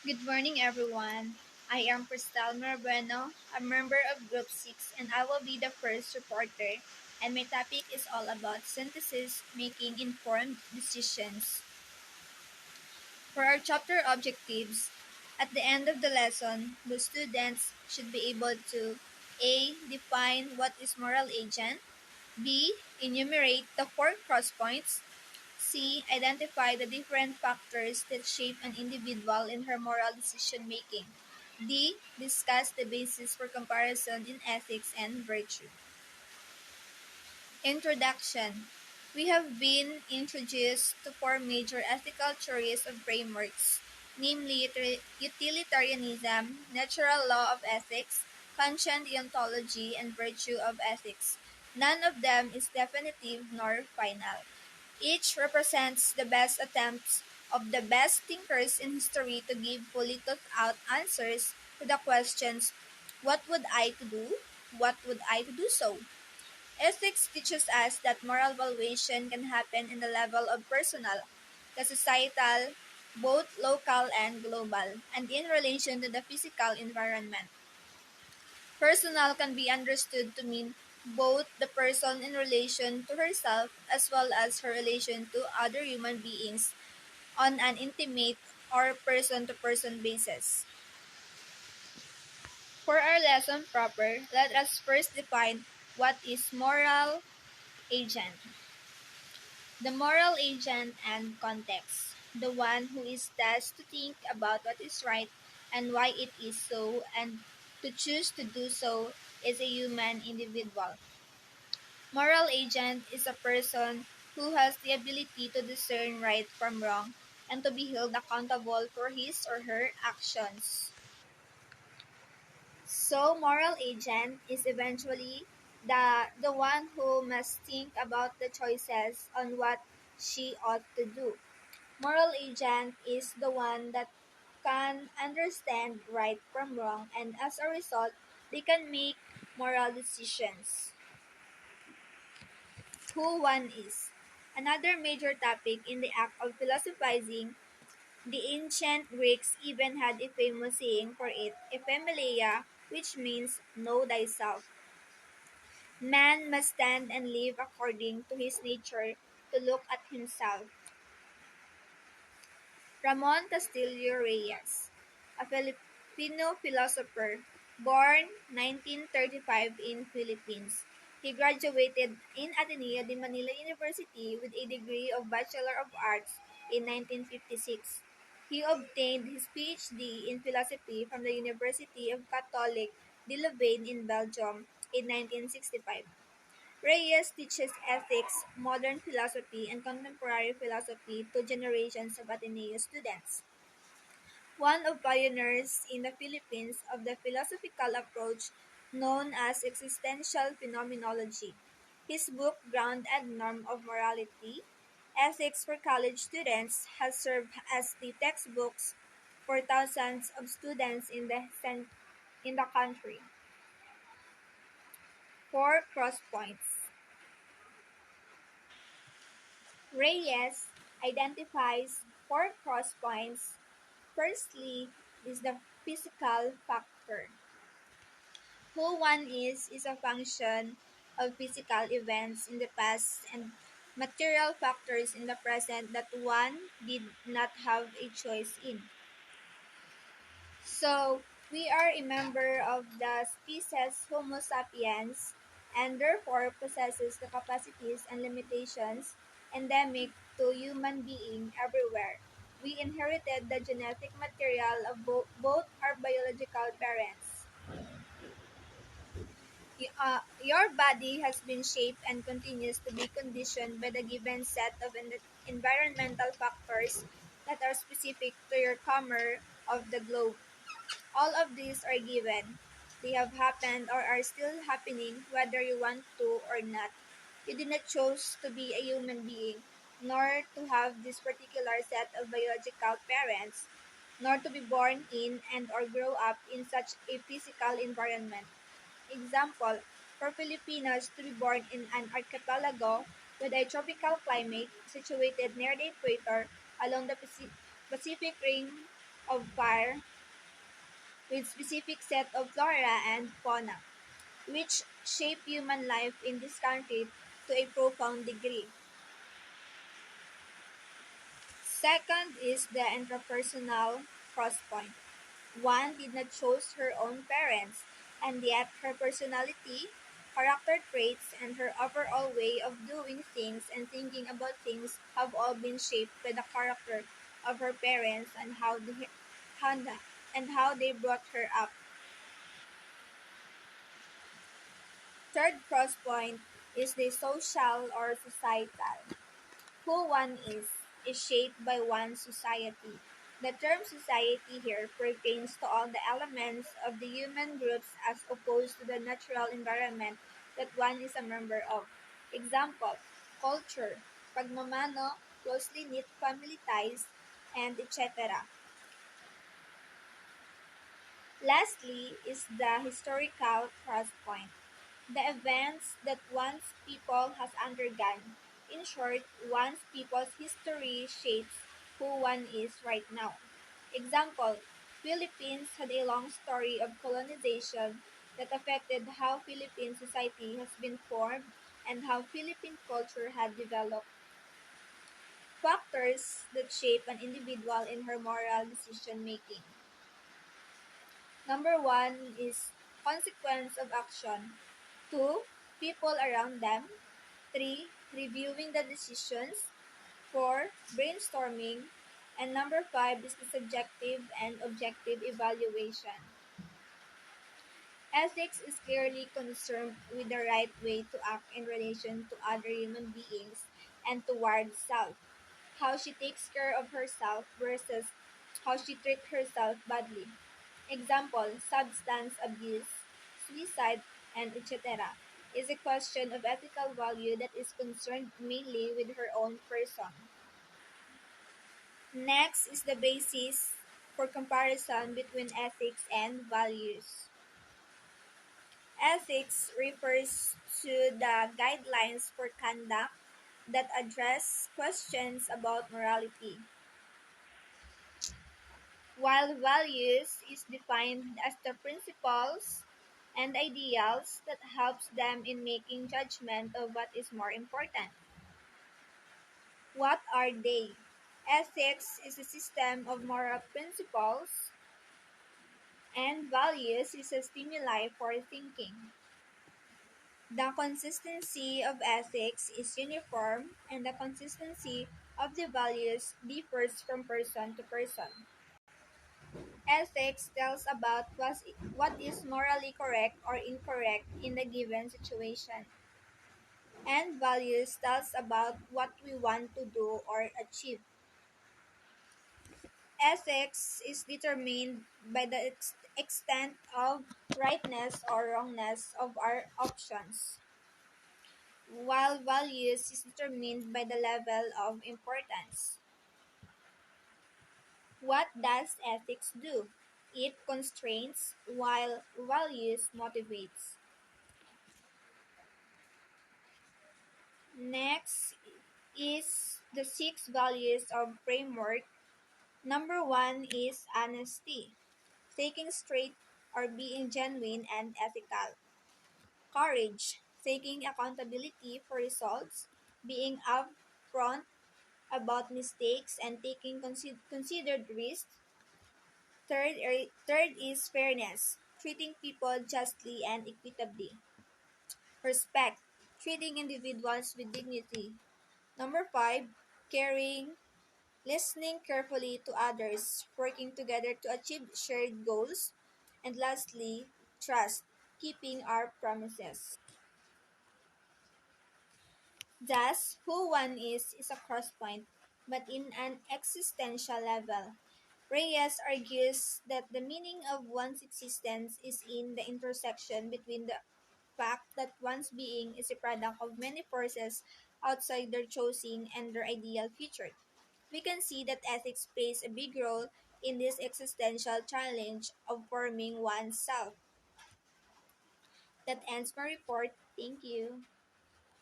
Good morning, everyone. I am Cristal Bueno, a member of Group 6, and I will be the first reporter. And my topic is all about synthesis, making informed decisions. For our chapter objectives, at the end of the lesson, the students should be able to A. Define what is moral agent, B. Enumerate the four cross points, C. Identify the different factors that shape an individual in her moral decision making. D. Discuss the basis for comparison in ethics and virtue. Introduction. We have been introduced to four major ethical theories of frameworks, namely utilitarianism, natural law of ethics, conscient deontology, and virtue of ethics. None of them is definitive nor final. Each represents the best attempts of the best thinkers in history to give fully thought-out answers to the questions, what would I to do? What would I to do so? Ethics teaches us that moral valuation can happen in the level of personal, the societal, both local and global, and in relation to the physical environment. Personal can be understood to mean both the person in relation to herself as well as her relation to other human beings on an intimate or person to person basis. For our lesson proper, let us first define what is moral agent. The moral agent and context, the one who is tasked to think about what is right and why it is so, and to choose to do so, is a human individual. Moral agent is a person who has the ability to discern right from wrong and to be held accountable for his or her actions. So, moral agent is eventually the one who must think about the choices on what she ought to do. Moral agent is the one that can understand right from wrong, and as a result, they can make moral decisions. Who one is. Another major topic in the act of philosophizing, the ancient Greeks even had a famous saying for it, ephemeleia, which means know thyself. Man must stand and live according to his nature to look at himself. Ramon Castillo Reyes, a Filipino philosopher, born 1935 in Philippines. He graduated in Ateneo de Manila University with a degree of Bachelor of Arts in 1956. He obtained his PhD in philosophy from the University of Catholic de Louvain in Belgium in 1965. Reyes teaches ethics, modern philosophy, and contemporary philosophy to generations of Ateneo students. One of pioneers in the Philippines of the philosophical approach known as existential phenomenology. His book Ground and Norm of Morality, Ethics for College Students has served as the textbooks for thousands of students in the country. Four cross points. Reyes identifies four cross points. Firstly is the physical factor. Who one is a function of physical events in the past and material factors in the present that one did not have a choice in. So, we are a member of the species Homo sapiens and therefore possesses the capacities and limitations endemic to human being everywhere. We inherited the genetic material of both our biological parents. Your body has been shaped and continues to be conditioned by the given set of environmental factors that are specific to your corner of the globe. All of these are given. They have happened or are still happening whether you want to or not. You did not choose to be a human being, nor to have this particular set of biological parents, nor to be born in and or grow up in such a physical environment. Example, for Filipinos to be born in an archipelago with a tropical climate situated near the equator along the Pacific Ring of fire with specific set of flora and fauna, which shape human life in this country to a profound degree. Second is the interpersonal crosspoint. One did not choose her own parents, and yet her personality, character traits, and her overall way of doing things and thinking about things have all been shaped by the character of her parents and and how they brought her up. Third crosspoint is the social or societal. Who one is shaped by one's society. The term society here pertains to all the elements of the human groups as opposed to the natural environment that one is a member of. Example, culture, pagmamano, closely knit family ties, and etc. Lastly is the historical crosspoint. The events that one's people has undergone. In short, one's people's history shapes who one is right now. Example, Philippines had a long story of colonization that affected how Philippine society has been formed and how Philippine culture had developed. Factors that shape an individual in her moral decision making. Number one is consequence of action. Two, people around them. Three, reviewing the decisions. Four, brainstorming. And number five is the subjective and objective evaluation. Ethics is clearly concerned with the right way to act in relation to other human beings and towards self. How she takes care of herself versus how she treats herself badly. Example, substance abuse, suicide, and etc. is a question of ethical value that is concerned mainly with her own person. Next is the basis for comparison between ethics and values. Ethics refers to the guidelines for conduct that address questions about morality, while values is defined as the principles and ideals that helps them in making judgment of what is more important. What are they? Ethics is a system of moral principles, and values is a stimuli for thinking. The consistency of ethics is uniform, and the consistency of the values differs from person to person. Ethics tells about what is morally correct or incorrect in the given situation, and values tells about what we want to do or achieve. Ethics is determined by the extent of rightness or wrongness of our options, while values is determined by the level of importance. What does ethics do? It constrains, while values motivates. Next is the six values of framework. Number one is honesty, taking straight or being genuine and ethical. Courage, taking accountability for results, being upfront about mistakes and taking considered risks. Third is fairness, treating people justly and equitably. Respect, treating individuals with dignity. Number five, caring, listening carefully to others, working together to achieve shared goals. And lastly, trust, keeping our promises. Thus, who one is a crosspoint, but in an existential level. Reyes argues that the meaning of one's existence is in the intersection between the fact that one's being is a product of many forces outside their choosing and their ideal future. We can see that ethics plays a big role in this existential challenge of forming one's self. That ends my report. Thank you.